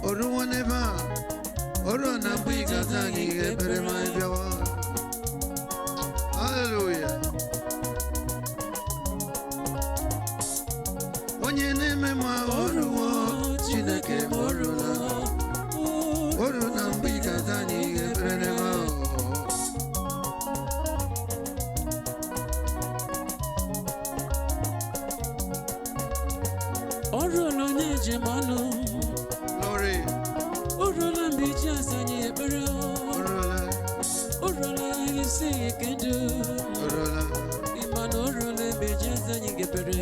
Oruwo neba Oro na biga zani ebere mai biawa. Hallelujah. Onye neme ma oruwo Chineke morula. Oro na biga zani ebere mai. Oro no neje manu. Glory. Orola mbiji asanye ebere. Orola isi kendo. Imano orola mbiji asanye ebere.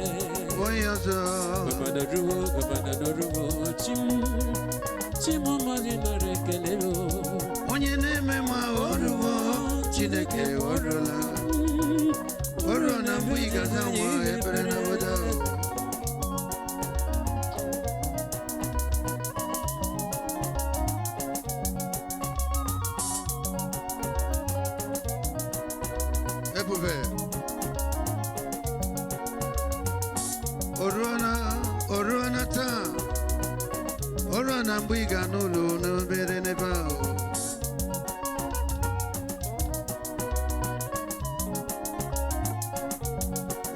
Oyazo. Baba da ruwo chimo mali na rekelelo. Onye neme ma oruwo Chineke orola. Oro na mbiga zanwa ebere na boda. Orona ta Orona mbiga n'ụlọ n'obere n'ebe ahụ.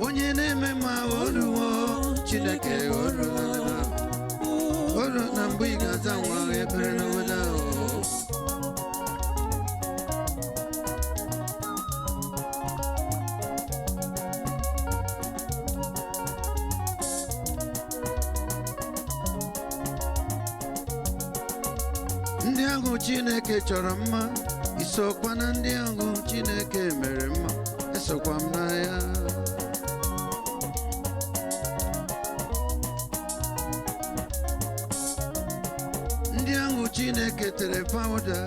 Onye na-eme ma oruwo Chineke orula. Orona mbiga zanwa ebere n'obodo ahụ. Ndị ahụ Chineke chọrọ mma, isokwa na ndị ahụ Chineke mere mma, esokwa m na ya. Ndị ahụ Chineke tere pawuda,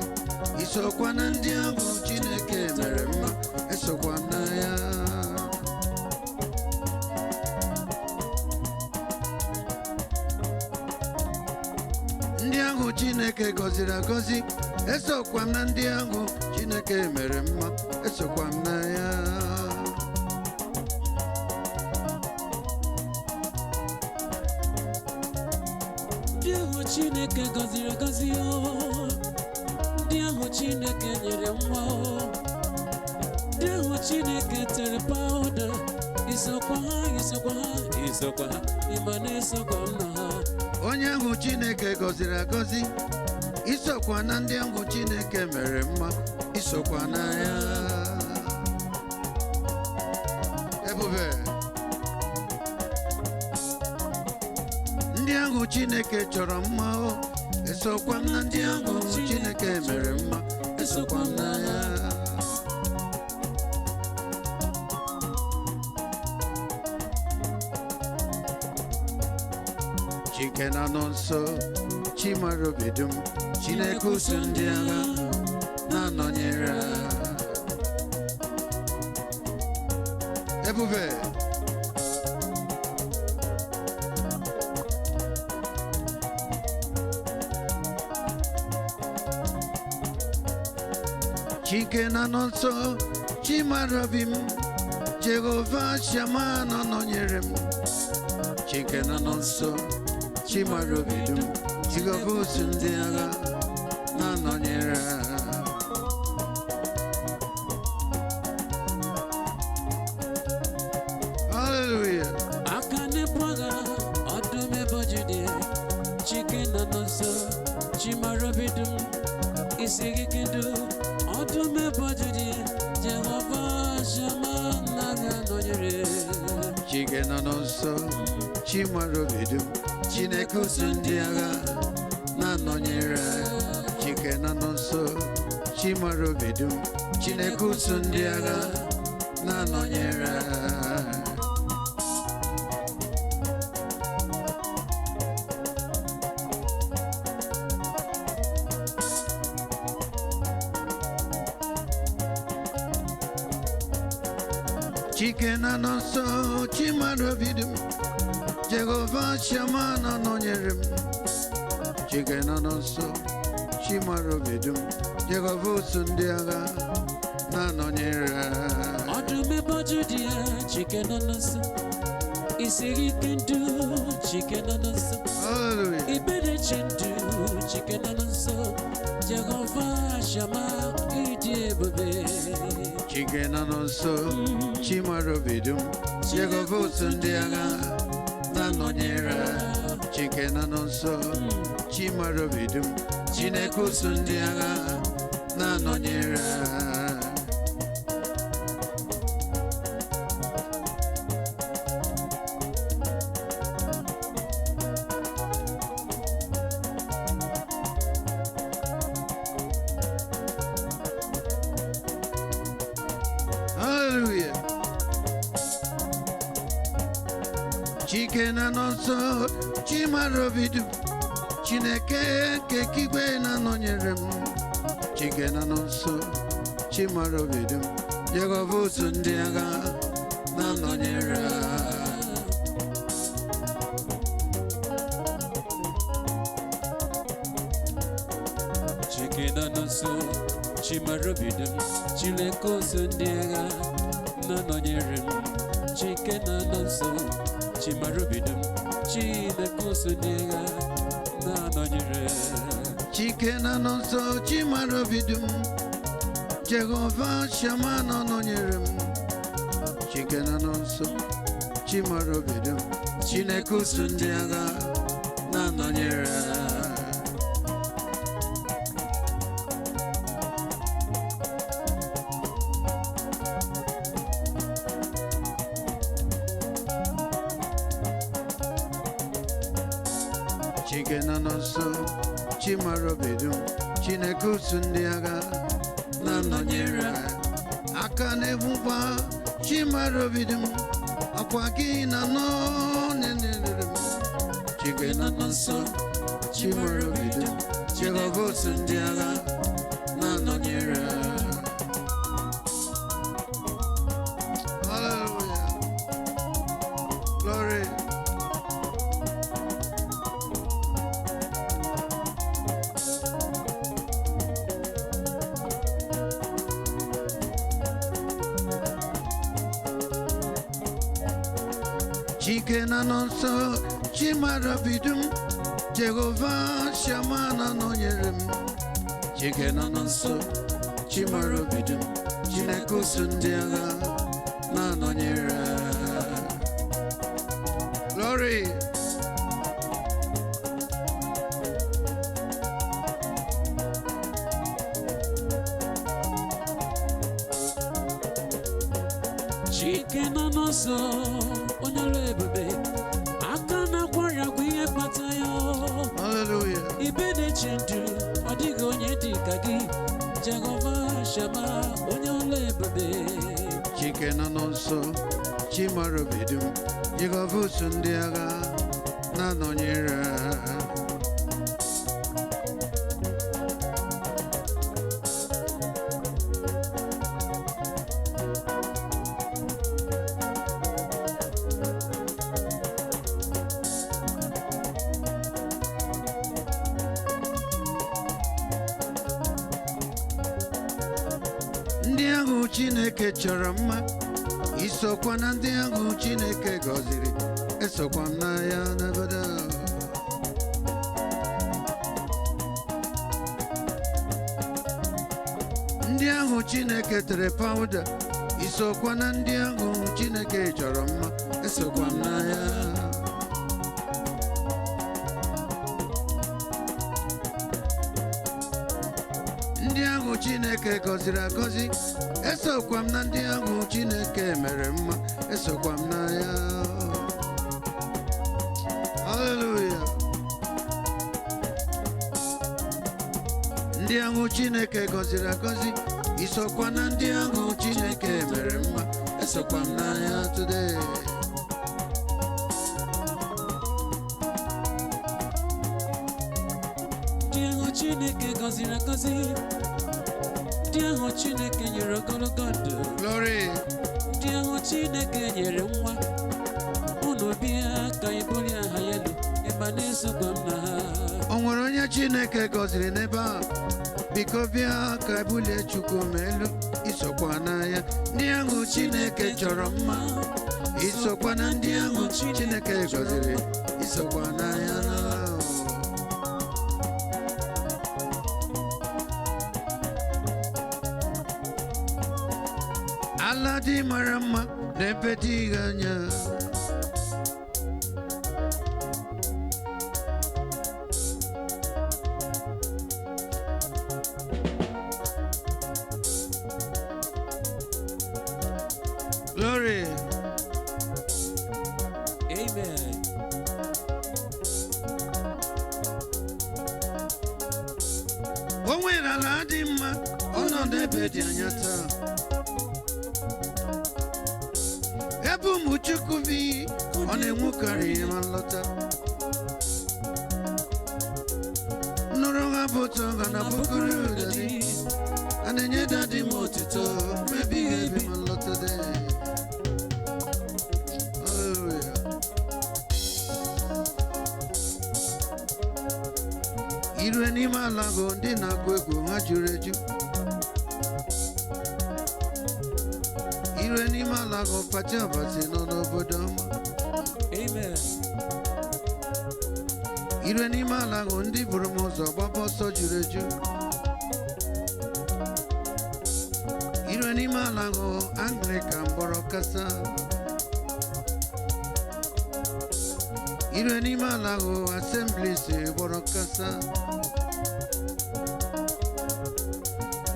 isokwa na ndị ahụ Chineke mere mma, esokwa m na ya. Ndị ahụ Chineke gọziri agọzi, esokwa m na ndị ahụ Chineke mere mma, esokwa m na ya. Ndị ahụ Chineke gọziri agọzi, ndị ahụ Chineke nyere nwa, ndị ahụ Chineke tere pawuda, isokwa ha, ịma na esokwa m na ha. Onye ahụ Chineke gọziri agọzi, isokwa na ndị ahụ Chineke mere mma, isokwa na ya. Ebube. Ndị ahụ Chineke chọrọ mma, esokwa na ndị ahụ Chineke mere mma, esokwa na ya. Chike na nọ nso, Chimara obi dum, Chineke usu ndị agha na-anọnyere. Ebube. Chike na nọ nso, Chimara obi m, Jehova Shama nọnyere m. Chike na nọ nso, Chimara obi dum, Jehova usu ndị agha na-anọnyere. Hallelujah. Aka na-ebuagha ọdụm ebe Jude, Chike na nọ nso, Chimara obi dum, isi gị kedu ọdụm ebe Jude, Jehova Shama na-anọnyere. Chike na nọ nso, Chimara obi dum, Chineke usu ndị agha na-anọnyere. Chike na nọ nso, Chimara obi dum, Chineke usu ndị agha na-anọnyere. Chike na nọ nso, Chimara obi dum, Jehova Shama nọnyere m. Chike na nọ nso, Chimara obi dum, Jehova usu ndị agha na-anọnyere. Ọdụm ebe Jude, Chike nọ nso, isi gị kedu Chicken and so. Hallelujah. Ibere chindu. Chicken and so. Jehovah Shama. Idiebube. Chicken and so. Chimarobidum. Jehovah Sundiaga. Nanonyera. Chicken and so. Chimarobidum. Chineku Sundiaga. Nanonyera. Chicken and also Chimarobidu Chineke Kekigwe na nonyerem Chicken and also Chimarobidu Jehovah Sundiaga na nonyera Chicken and also Chimarobidu Chileko Sundiaga na nonyerem Chicken and also Chimarubidum, Chinekusunega, Nanonyere. Chicken and also Chimarubidum, Jehovah Shaman Nonyerem. Chicken and also Chimarubidum, Chinekusunega, Nanonyere. Chicken and also Chimarobidum, Chineku Sundiaga, Nanonyera, Akane Wupa, Chimarobidum, Aquakina no Nenedum, Chicken and also Chimarobidum, Jehovah Sundiaga, Nanonyera. Hallelujah. Glory. Chicken and also Chimarabidum, Jehovah Shamana Noyerem. Chicken and also Chimarabidum, Chineku Sundiaga Nanonyera. Glory. Chicken and also Hallelujah. Ibene chindu, odigo nyedi kagi, Jehovah Shama, onyole bebe. Chicken and also Chimarobidum, Jehovah Sundiaga, Nanonyera. Ndiangu Chineke chọrọ mma isokwa na ndị ahụ Chineke gọziri esokwa m na ya n'obodo ndị ahụ Chineke tere pawuda isokwa na ndị ahụ Chineke chọrọ mma esokwa m na ya ndị ahụ Chineke gọziri agọzi esokwa m na ndị ahụ Chineke mere mma esokwa m na ya. Hallelujah. Ndị ahụ Chineke gọziri agọzi isokwa na ndị ahụ Chineke mere mma esokwa m na ya today. Ndị ahụ Chineke gọziri agọzi, ndị ahụ Chineke nyere ogologo ndụ. Glory. Ndị ahụ Chineke nyere nwa, unu bịa ka ibuli aha ya elu, ịma na-esokwa m na ha. O nwere onye Chineke gọziri n'ebe a, biko bịa ka ebulie Chukwu m elu, isokwa na ya. Ndị ahụ Chineke chọrọ mma, isokwa na ndị ahụ Chineke gọziri, isokwa na ya n'ala o. Ala dị mara mma n'ebe dịghị anya. Glory. Amen. O nwere ala dị mma, ọnọdụ ebe dị anya taa. Ebe ụmụ Chukwu bi, ọ na-enwukarị ma nlọta. Nụrụ ha bụ ụtọ ga na bukuru dadi. A na-enye dadi m otuto, mebighị ebi ma nlọta dị. Irue n'ime ala gụ ndị na-agụ egwu ha juru eju. Irue n'ime ala gụ pati abati nọ n'obodo ọma. Amen. Irue n'ime ala gụ ndị buru m ụzọ gbaba ọsọ juru eju. Irue n'ime ala gụ Anglican gbọrọ kasa. Irue n'ime ala gụ Assemblies gbọrọ kasa.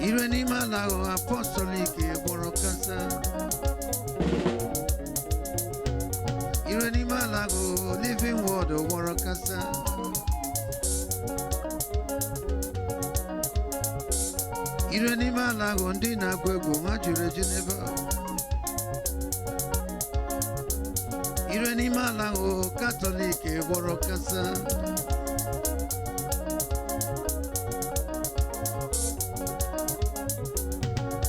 Irue n'ime ala gụ Apostolic gbọrọ kasa. Irue n'ime ala gụ Living Word gbọrọ kasa. Irue n'ime ala gụ ndị na-agụ egwu ha juru eju n'ebe ahụ. Irue n'ime ala gụ Katọlik gbọrọ kasa.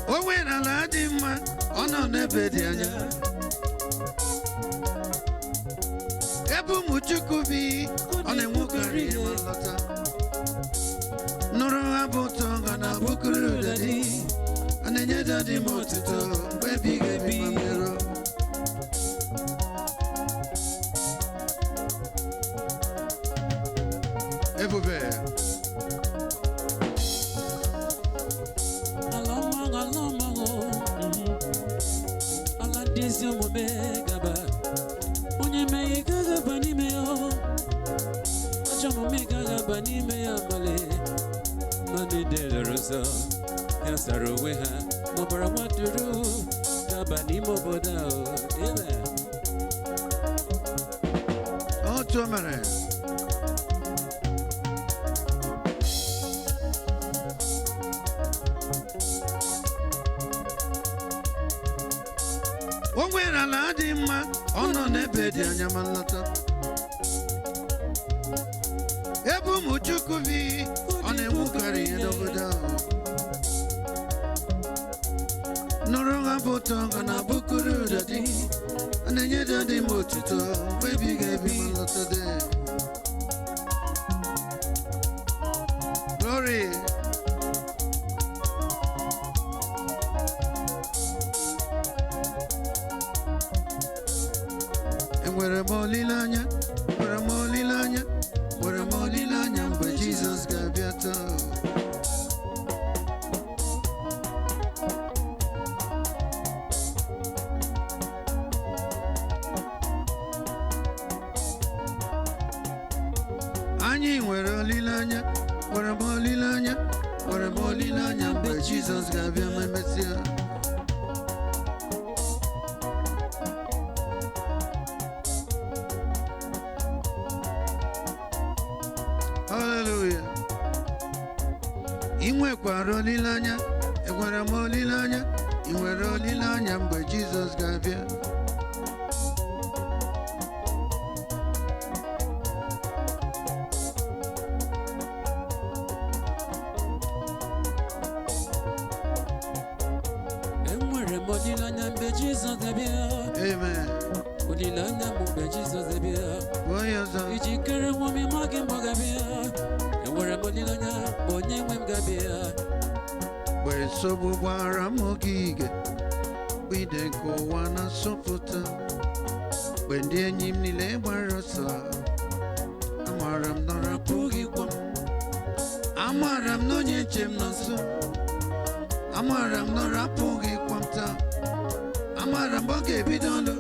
O nwere ala dị mma, ọ nọ n'ebe dị anya. Ebe ụmụ Chukwu bi, ọ na-enwukarị ma nlọta. Nụrụ ha bụ ụtọ ga na bukuru dadi. A na-enye dadi m otuto mgbe ebighị ebi ma merụ. Ebube. Ala dị ezi omume gaba. Onye mee ị gaghị aba n'ime ya. Ajọ omume ị gaghị aba n'ime ya abalị. Mmadụ delere ụzọ ya sara onwe ha n'ọbara nwaduru gaba n'ime obodo ahụ. Amen. Otu o mere. O nwere ala dị mma, ọ nọ n'ebe dị anya ma nlọta. Ebe ụmụ Chukwu bi, ọ na-enwukarị ihe n'obodo ahụ. Nụrụ ha bụ ụtọ ga na bukuru dadi. A na-enye dadi m otuto mgbe ebighị ebi ma nlọta dị. Glory. Enwere m olileanya, nwere m olileanya, nwere m olileanya mgbe Jizọs ga-abịa taa. Anyị nwere olileanya, nwere m olileanya, nwere m olileanya mgbe Jizọs ga-abịa ma emesịa. Hallelujah. I nwekwara olileanya, enwere m olileanya, I nwere olileanya mgbe Jizọs ga-abịa. Enwere m olileanya mgbe Jizọs ga-abịa. Amen. Olileanya m mgbe Jizọs ga-abịa. Onye ọzọ. Ijikere nwa m ịma gị mgbe ọ ga-abịa. Enwere m olileanya mgbe onye nwe m ga-abịa. Mgbe nsogbu gbara m ogige, mgbe ide nke ụwa na-asọpụta, mgbe ndị enyi m niile gbara ọsọ, Amara m na onye nche m nọ nso. Amara m na ọ rapụghị ịkwa m taa. Amara m ọ ga-ebido ọlụ.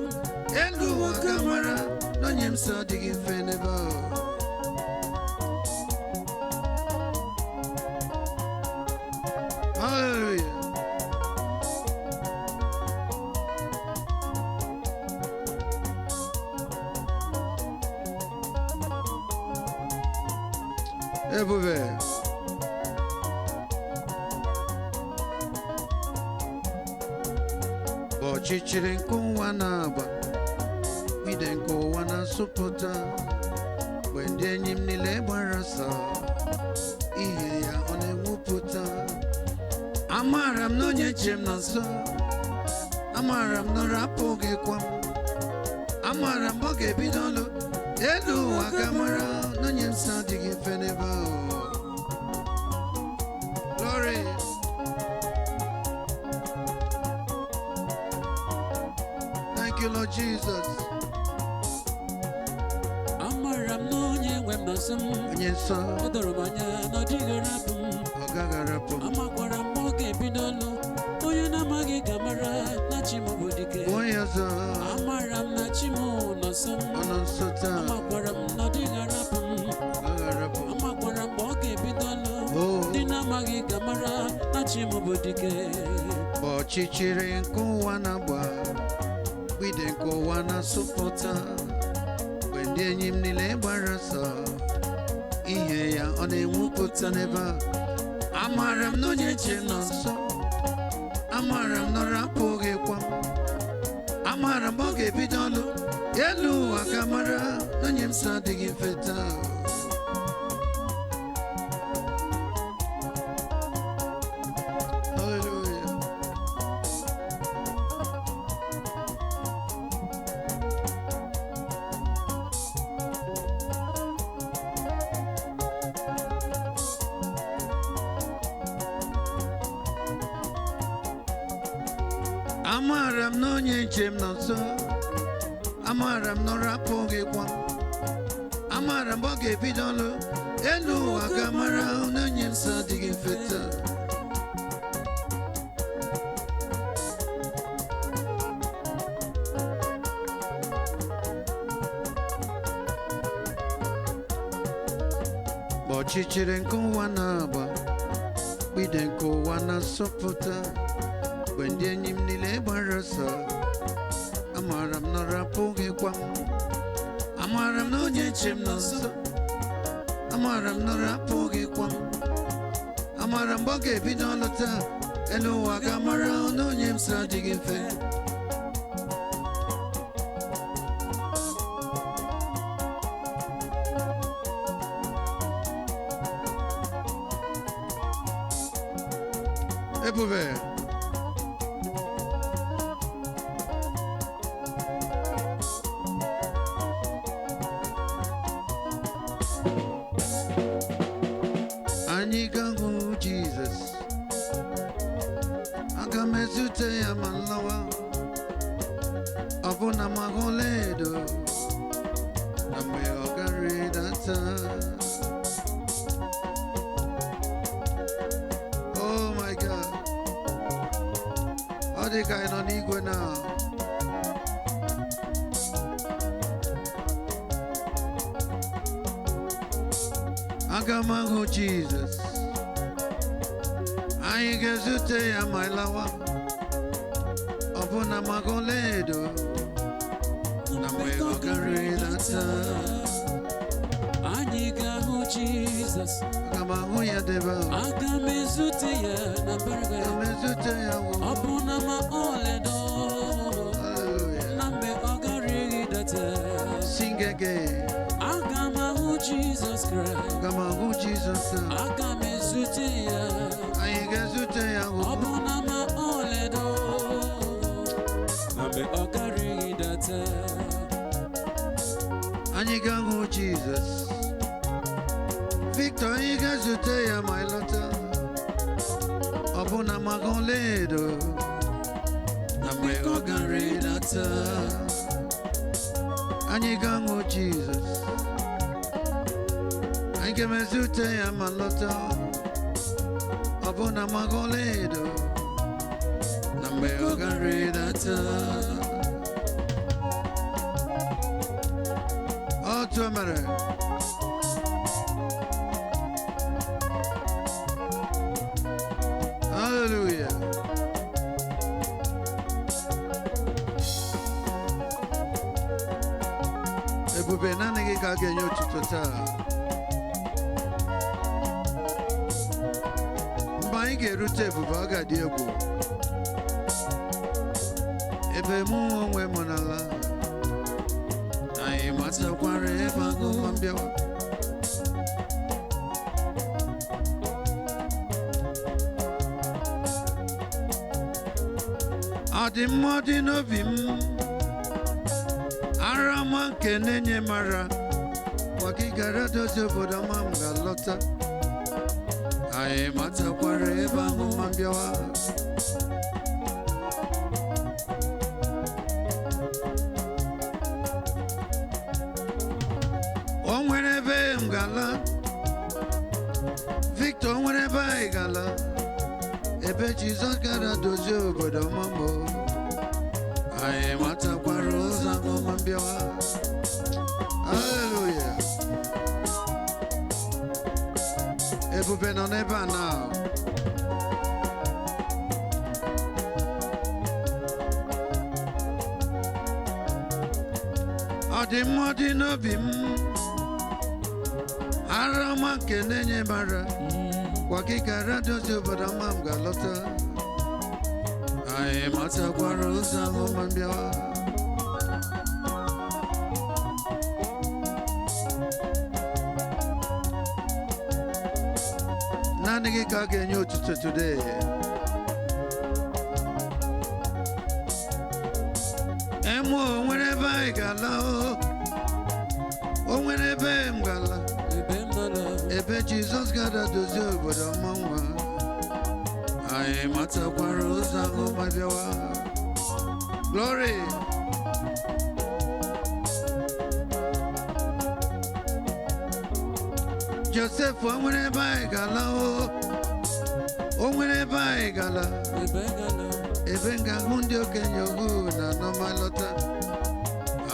Elu ụwa ga-amara na onye m so adịghị mfe n'ebe ahụ. Hallelujah. Ebube. Ọchịchịrị nke ụwa na-agba, ide nke ụwa na-asụpụta, mgbe ndị enyi m niile gbara ọsọ, ihe ya ọ na-enwupụta. Amara m na onye nche m nọ nso. Amara m na ọ rapụghị ịkwa m. Amara m ọ ga-ebido ọlụ. Elu ụwa ga-amara na onye m so adịghị mfe n'ebe ahụ. Glory. Thank you, Lord Jesus. Amara m na onye nwe m nọ nso m. Onye nsọ. O doro m anya na ọ dịghị arapụ m. Ọ gaghị arapụ m. Amakwara m na ọ ga-ebido ọlụ. Onye na-amaghị ga-amara na chi m bụ dike. Onye ọzọ. Amara m na chi m nọ nso m. Ọ nọ nso taa. Amakwara m na ọ dịghị arapụ m. Ọ gaghị arapụ m. Amakwara m na ọ ga-ebido ọlụ. Oh. Ndị na-amaghị ga-amara na chi m bụ dike. Ọchịchịrị nke ụwa na-agba, ide nke ụwa na-asụpụta, mgbe ndị enyi m niile gbara ọsọ, ihe ya ọ na-enwupụta n'ebe a. Amara m na onye nche m nọ nso. Amara m na ọ rapụghị ịkwa m. Amara m ọ ga-ebido ọlụ. Elu ụwa ga-amara na onye m so adịghị mfe taa. Hallelujah. Amara m na onye nche m nọ nso. Amara m na ọ rapụghị ịkwa m. Amara m ọ ga-ebido ọlụ. Elu ụwa ga-amara na onye m so adịghị mfe taa. Ọchịchịrị nke ụwa na-agba, ide nke ụwa na-asọpụta, mgbe ndị enyi m niile gbara ọsọ. Amara m na ọ rapụghị ịkwa m. Amara m na onye nche m nọ nso. Amara m na ọ rapụghị ịkwa m. Amara m ọ ga-ebido ọlụ taa. Elu ụwa ga-amara na onye m so adịghị mfe. Ebube. Anyị ga-ahụ Jizọs. Aga m ezute ya ma nlawa. Ọ bụ na m ahụ ọlaedo, na mgbe ọ gara ịdata. Oh my God. Ọ dị ka ị nọ n'igwe na. Aga m ahụ Jizọs. Anyị ga-ezute ya ma ịlawa. Ọ bụ na m ahụ ọlaedo, na mgbe ọ gara ịlata. Anyị ga-ahụ Jizọs. Aga m ahụ ya debe ahụ. Aga m ezute ya na mbaraga. Aga m ezute ya Ọ bụ na ma ọlaedo, Hallelujah. na mgbe ọ gara ịdata. Sing again. Aga m ahụ Jizọs Kraịst. Aga m ahụ Jizọs. Aga m ezute ya. Anyị ga-ezute ya Ọ bụ na ma ọlaedo, na mgbe ọ gara ịdata. Anyị ga-ahụ Jizọs. Victor, anyị ga-ezute ya ma ịlọta. Ọ bụ na ma ahụ ọlaedo, na mgbe ọ gara ịlata. Anyị ga-ahụ Jizọs. Anyị ga-ezute ya ma lọta. Abuna magoledo Nambe ogaridata Otomere Hallelujah. Ebube nani gị ka ga-enye otuto taa. Mgbe anyị ga-erute ebube ọ ga-adị egwu. Ebe mụ onwe m n'ala, anyị matakwara ebe agụma mbịawa. Adị mma dị n'obi m ara ma nke na-enye mara maka ị gara dozie obodo ma m ga-alọta anyị matakwara ebe ahụ ma mbịawa o nwere ebe m gala Victor o nwere ebe anyị gala ebe Jizọs gara dozie obodo ma mbụ anyị matakwara ụzọ ahụ ma mbịawa haleluya ebube nọ n'ebe a na ọ dị mma dị n'obi m ara ọma nke na-enye mara kwa gị gara dozie obodo ma m ga-alọta anyị matakwara ụzọ ahụ ma mbịawa naanị gị ka a ga-enye otuto today emu o nwere ebe anyị ga-ala o nwere ebe m ga-ala ebe Jizọs gara dozie obodo ọma nwa anyị matakwara ụzọ ahụ ma bịawa glory Joseph o nwere ebe anyị gala o nwere ebe anyị gala ebe ngahụ ndị okenye ohu na anọmalọta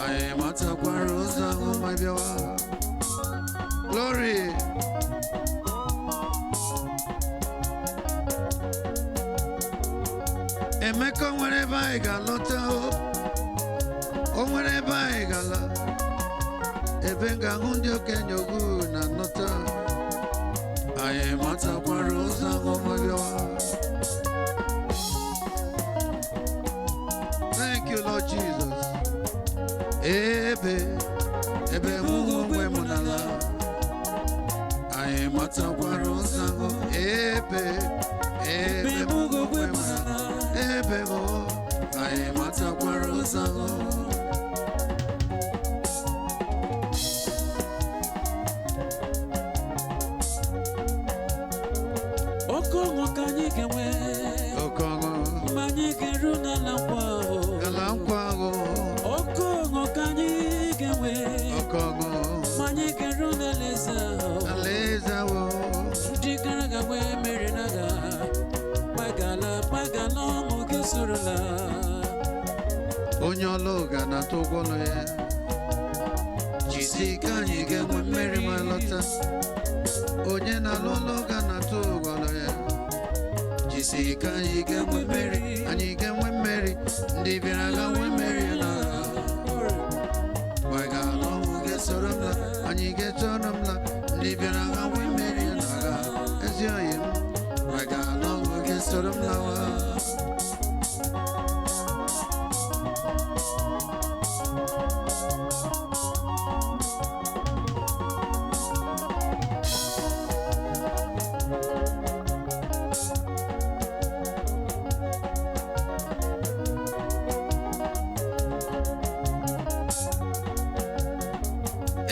anyị matakwara ụzọ ahụ ma bịawa glory Emeka o nwere ebe anyị ga-alọta o nwere ebe anyị gala ebe ngahụ ndị okenye ogu na nnọta anyị matakwara ụzọ ahụ ma bịawa thank you Lord Jesus ebe mụ onwe m n'ala anyị matakwara ụzọ ahụ ebe mụ onwe m n'ala ebe mụ anyị matakwara ụzọ ahụ Okongo ka anyị ga-enwe Okongo ma anyị ga-eru n'ala nkwa ahụ Okongo ka anyị ga-enwe Okongo ma anyị ga-eru n'alaeze ahụ ndị gara aga wee mere n'agha gbagala ọṅụ gị sorola onye ọlụ ga na-atụ ụgwọ ọlụ ya jisi ike anyị ga-enwe mmeri ma lọta onye na-alụ ụlọ ga na-atụ ụgwọ ọlụ ya jisi ike anyị ga-enwe mmeri anyị ga-enwe mmeri ndị bịara agha nwee mmeri na gbagala ọṅụ gị soro m la anyị ga-etoro m la ndị bịara agha nwee mmeri na agha ezi oyi m gbagala ọṅụ gị soro m lawa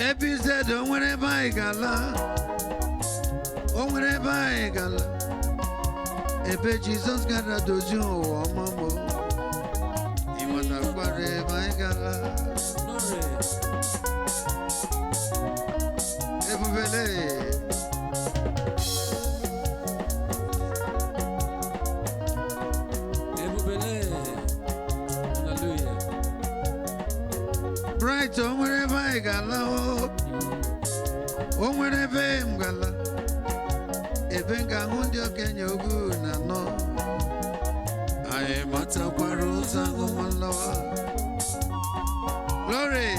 Ebized o nwere ebe anyị gala o nwere ebe anyị gala ebe Jizọs gara dozie ụwa ọma mbụ ịmatakwara ebe anyị gala But wherever I gala, oh, wherever I'm gala, even Gamundio can you go no. I am at a quarrosa, woman law. Glory.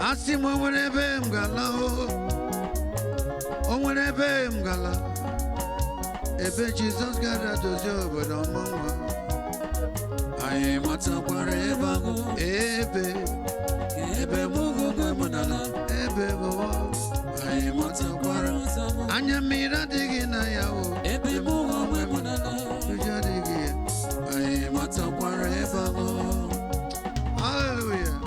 Asimo wherever I'm gala, oh, wherever I'm gala, if Jesus got a dojo, but I'm I am at a wherever, ebe mugo gamanala, ebe go, I am at a wherever, Anya mira digina yao, ebe mugo gamanala, Tujadigi, I am at a wherever. Hallelujah.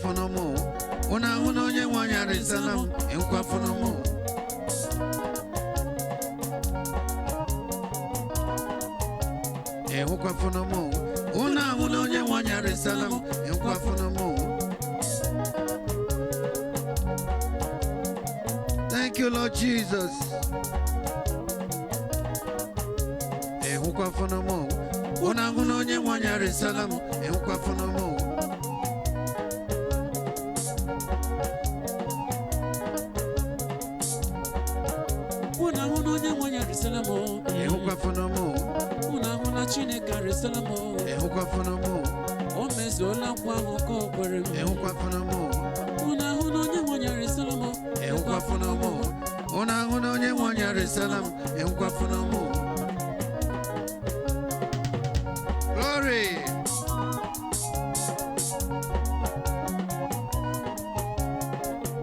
Fonomo, una onye wanyari salam, enkwa fonomo. Enkwa fonomo, una onye wanyari salam, enkwa fonomo. Thank you, Lord Jesus. Enkwa fonomo, una onye wanyari salam, enkwa fonomo. Ehukwa fonomo, una Chineke resalamo. Ehukwa fonomo, o mezola kwa hoko kwere. Ehukwa fonomo, una onye nwanya resalamo. Ehukwa fonomo, una onye nwanya resalam. Ehukwa fonomo. Glory.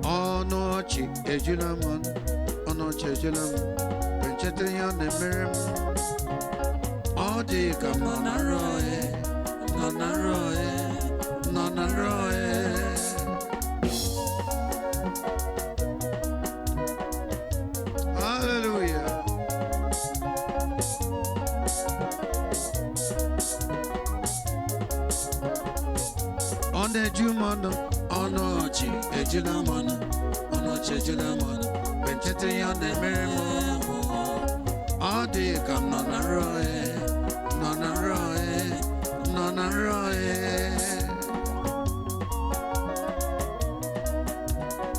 Onochi ejulamon, onochi ejulamon. Chete yon emerem, all the come nonaroe. Hallelujah. On the Jumono, onochi ejulamon, onochi ejulamon. Chete yon emerem. All day come nonaroe.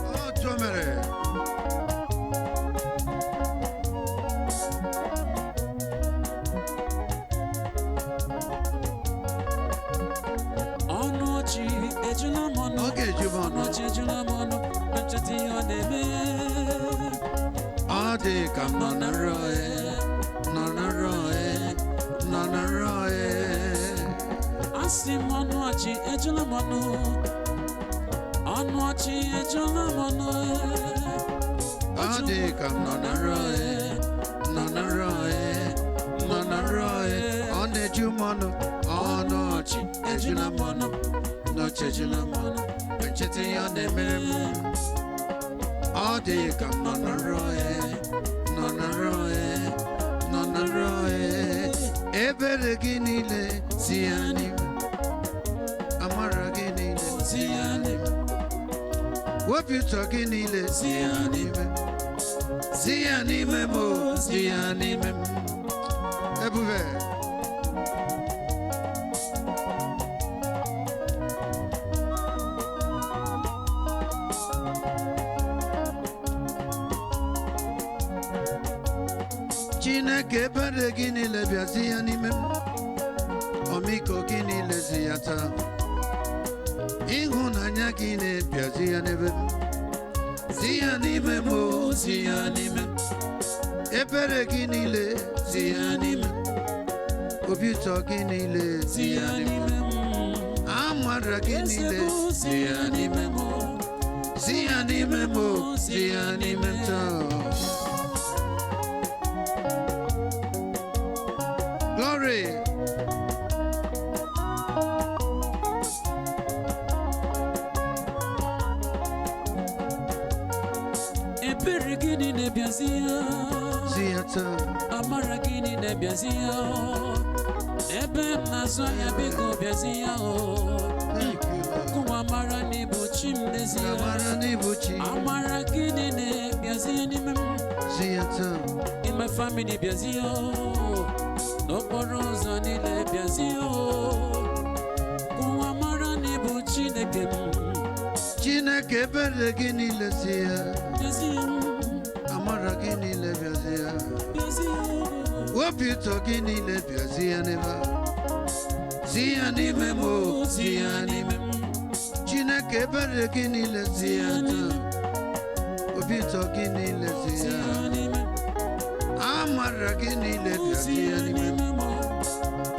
Oh, Tomere. Onochi ejulamono. Okay, Jumono. Onochi ejulamono. Benchati oneme. All day come nonaroe. Asimono achi ejulamono. Onochi ejulamono. All day come nonaroe. On the Jumono. Onochi ejulamono. Nochi ejulamono. Benchati on the minimum. All day come nonaroe. Ebere ginile sianim, amara ginile sianim. What you talking ginile sianim, mo sianim. Ebuve. Chineke bere gini le biazi animem, omiko gini le ziyata. Ihunanya gini biazi anibem, ziyanimem o ziyanimem. Ebere gini le ziyanimem, obito gini le ziyanimem. Amara gini le ziyanimem o, ziyanimem o ziyanimem to. Glory. ebere gịnị na-ebiazi ya Ziata amara gịnị na-ebiazi ya ebe m na-azụ ahịa biko bịazi ya kụwa amara n'ibu chi m n'ezie amara gịnị na-ebiazi ya n'ime m Ziata ime family bịazi ya n'okporo ụzọ niile bịazi ya kụwa amara n'ibu Chineke m Chineke ebere gị niile si ya bịazi ya amara gị niile bịazi ya bịazi ya obi ụtọ gị niile bịazi ya n'ebe zi ya n'ime m zi ya n'ime m Chineke ebere gị niile zi ya taa obi ụtọ gị niile zi ya amara gị niile bịazi ya n'ime m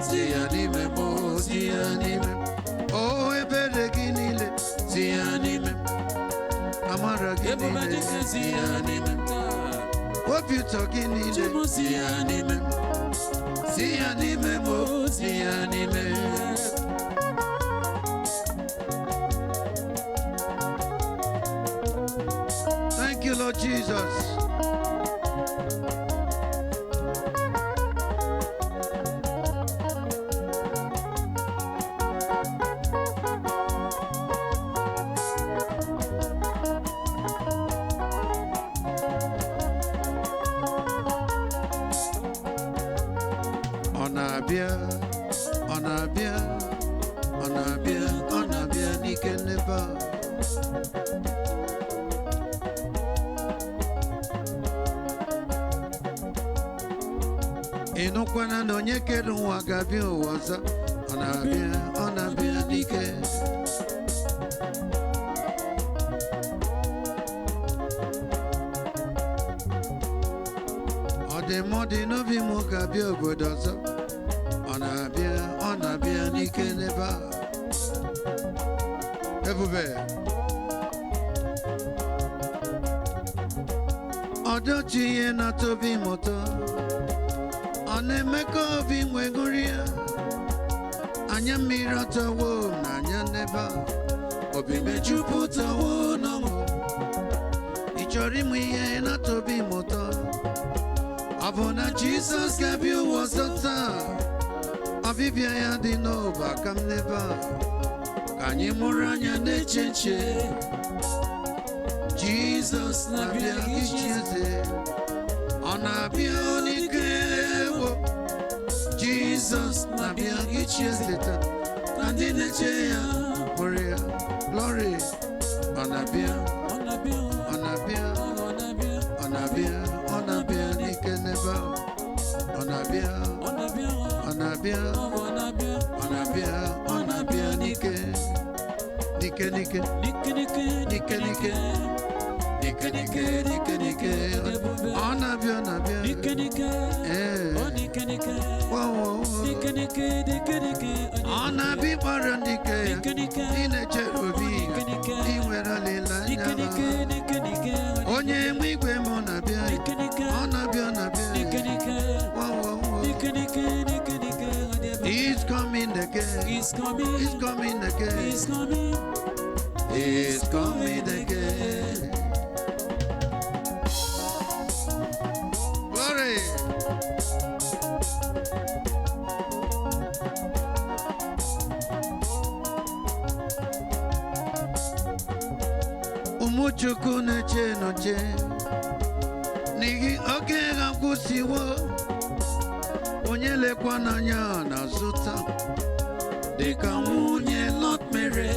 zi ya n'ime m zi ya n'ime m o ebere gị niile zi ya n'ime m amara gị niile zi ya n'ime m obi ụtọ gị niile zi ya n'ime m zi ya n'ime m zi ya n'ime m. Thank you, Lord Jesus. Onabia, n'ike n'ebe a. Ịnụkwana na onye kere ụwa ga-abịa ụwa ọzọ. Onabia n'ike. Ọ dị n'obi m ga-abịa obodo ọzọ. Onabia n'ike n'ebe a. Ebube. Ọdọchi ihe na-atọ obi m ụtọ. Ọ na-eme ka obi nwee ṅụrị ya. Anya mmiri atọwo n'anya n'ebe a. Obi mejupụtawo n'ọṅụ. Ị chọrọ ịmụ ihe na-atọ obi m ụtọ. Ọ bụ na Jizọs ga-abịa ụwa ọzọ taa. Ọbịbịa ya dị n'ụba aka m n'ebe a. Ka anyị mụrụ anya na-eche nche. Jizọs na-abịa ichi eze. Ọ na-abịa n'ike ewo. Jizọs na-abịa ichi eze taa. Ka ndị na-eche ya hụrụ ya. Glory. Ọ na-abịa. Ọ na-abịa. Ọ na-abịa n'ike n'ebe a. Ọ na-abịa. Ọ na-abịa n'ike. Nike. Ọ na-abịa. Ọ na-abịa ịkpọrọ ndike ya. Ị na-echere obi ya. Ị nwere olileanya. Onye nwe igwe m na-abịa. Ọ na-abịa. He's coming again. He's coming again. Glory. Umuchukwu na-eche n'oche. N'ihi oge ga-akwụsịwo. Onye lekwa n'anya na-azụta dịka nwunye Lot mere.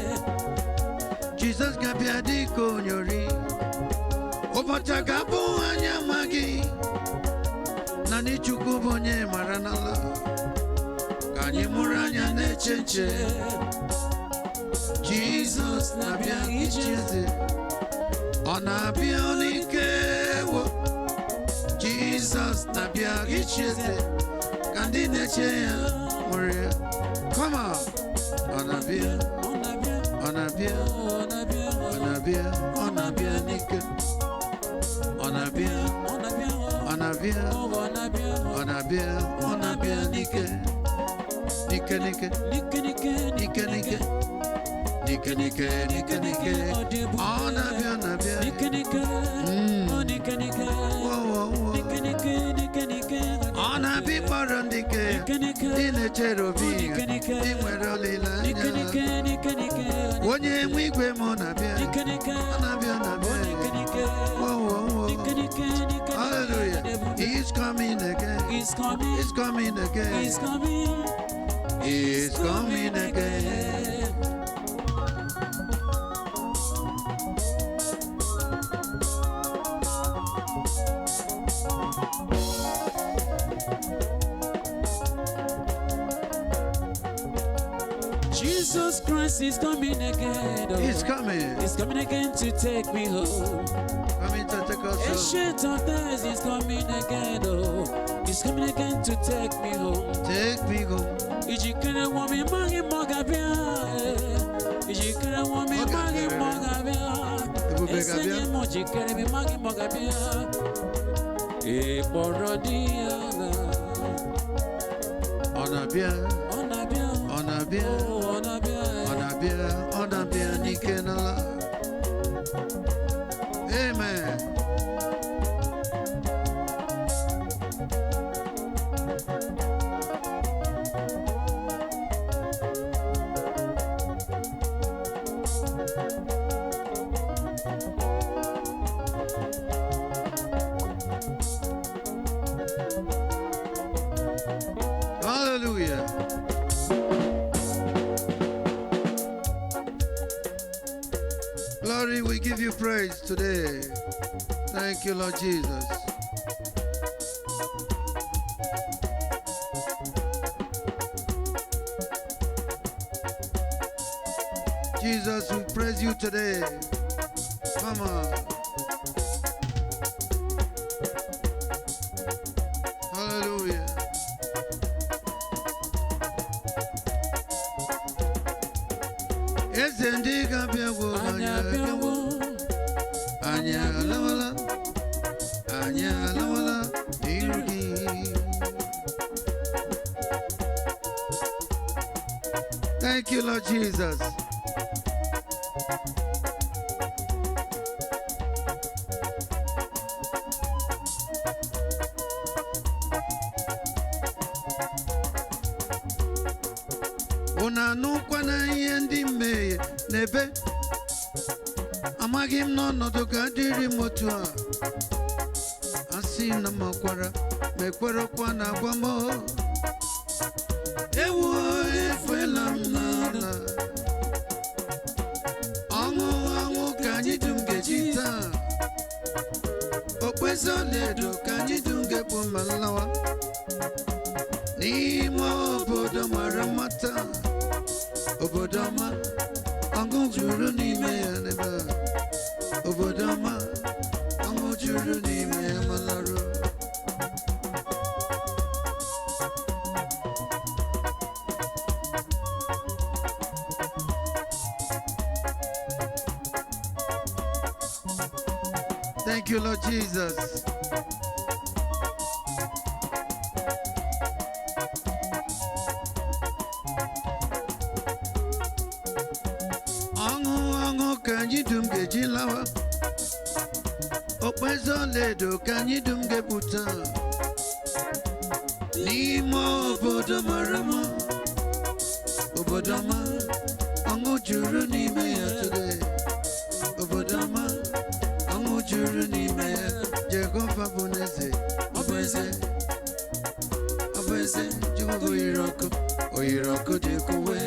Jizọs ga-abịa dịka onyori. Ụbọchị ga-abụ anya amaghị. Naanị Chukwu bụ onye mara n'ala. Ka anyị mụrụ anya na-eche nche. Jizọs na-abịa ichi eze. Ọ na-abịa n'ike ewo. Jizọs na-abịa ichi eze. Ka ndị na-eche ya mụrụ ya. Come on. Ọ na-abịa n'ike. Ọ na-abịa n'ike. Nike. Ọ na-abịa. Ona bi parandike dine cherobi imwere olilanya onye nwe igwe m na-abịa hallelujah he's coming again he's coming again he's coming again. Jesus Christ is coming again. Oh. He's coming. He's coming again to take me home. Coming to take us home. Ancient of days is coming again. Oh. He's coming again to take me home. Take me home. Ijikere wami magi mogabia. Ijikere wami magi mogabia. Esenye mo jikere mi magi mogabia. E porodia. Onabia. Onabia, Nikenala. Amen. Hallelujah. Glory, we give you praise today. Thank you, Lord Jesus. Jesus, we praise you today. Come on. Hallelujah. Thank you, Lord Jesus. Unanukwa na ihe ndị mmehie n'ebe amaghị m n'ọnọdụ ga-adịrị m otu a asị na makwara ma ekwerekwa na agwa m ewu efuela m n'ala ọṅụ ka anyị dum ga-eji taa okpeze ọlaedo ka anyị dum ga-ekpu ma nlawa n'ime obodo mara mma taa obodo ọma ọṅụ juru n'ime ya n'ebe a obodo ọma ọṅụ juru n'ime ya malarụ Thank you, Lord Jesus. Ọṅụ ka anyị dum ga-eji lawa okpeze ọlaedo ka anyị dum ga-epụta n'ime obodo mara mma obodo ọma ọṅụ juru n'ime ya today obodo ọma ọṅụ juru n'ime ya Jehova bụ n'eze ọ bụ eze Jehova oyiri ọkụ dị kwuwe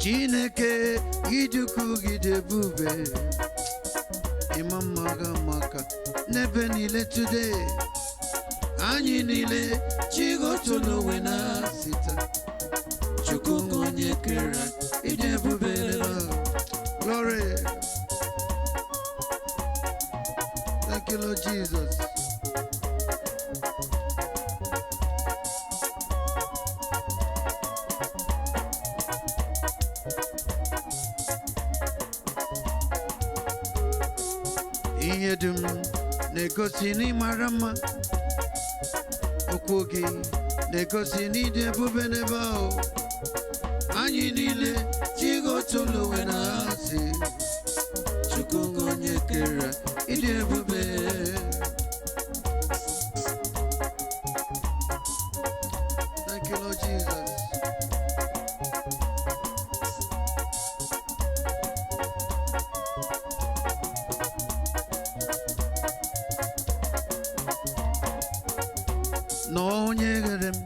Chineke idukwu gị dị ebube ịma mma ga maka n'ebe niile today anyị niile chigotolowe na sita Chukwu onye kere ịdị ebube glory thank you Lord Jesus. Ihe dum na-egosi n'ịmara mma okwu gị na-egosi n'ịdị ebube n'ebe ahụ. Anyị niile chigotuluwe na asị Chukwu onye kere ịdị ebube. Thank you, Lord Jesus. N'onye ghere m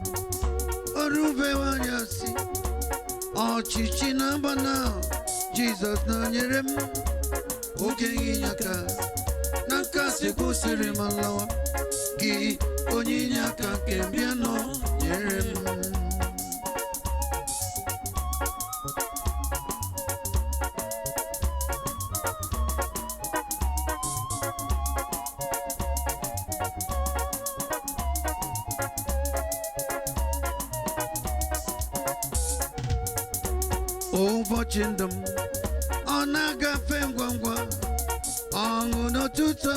orube wanyasị ọchịchị na-agba na Jizọs nọnyere m oge inyeaka na nkasi kwụsịrị m lawa gị onye inyeaka nke mbịa nọnyere m. Ụbọchị ndụ m ọ na-agafe ngwa ngwa, ọṅụ n'ụtụtụ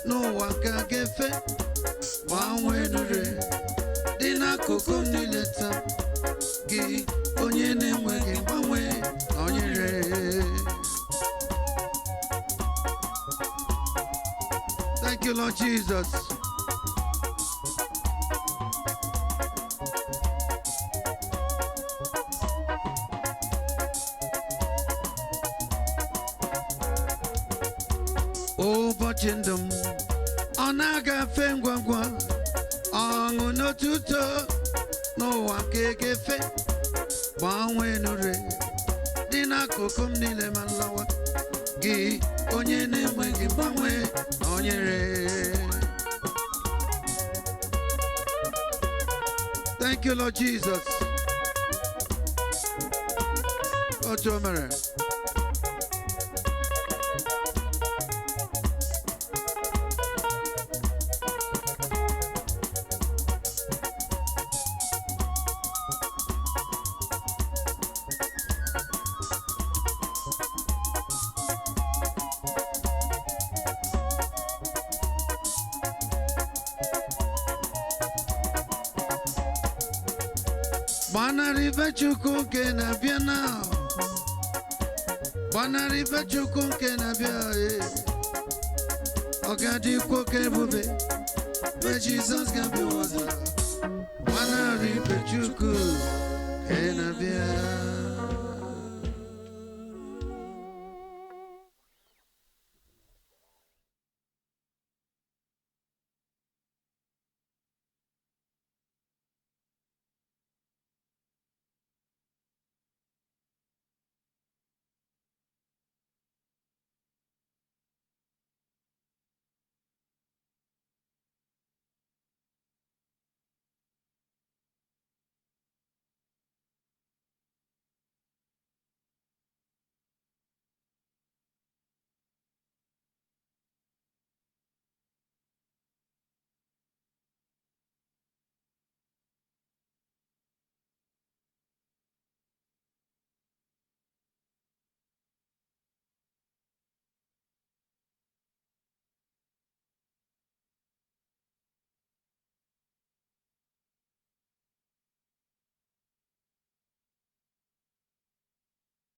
n'ụwa ka ga-efe, gbanwee nure dị n'akụkụ m niile taa, gị onye na-enweghị mgbanwe nọnyere. Thank you, Lord Jesus. Ụbọchị ndụ m ọ na-agafe ngwa ngwa, ọṅụ n'ụtụtụ n'ụwa ka ga-efe, gbanwee nure dị n'akụkụ m niile ma nlawa, gị onye na-enweghị mgbanwe nọnyere. Thank you, Lord Jesus. Otu o mere. Gbanarịbe Chukwu nke na-abịa na, gbanarịbe Chukwu nke na-abịa, ọ ga-adịkwa oke ebube mgbe Jizọs ga-abịa ọzọ.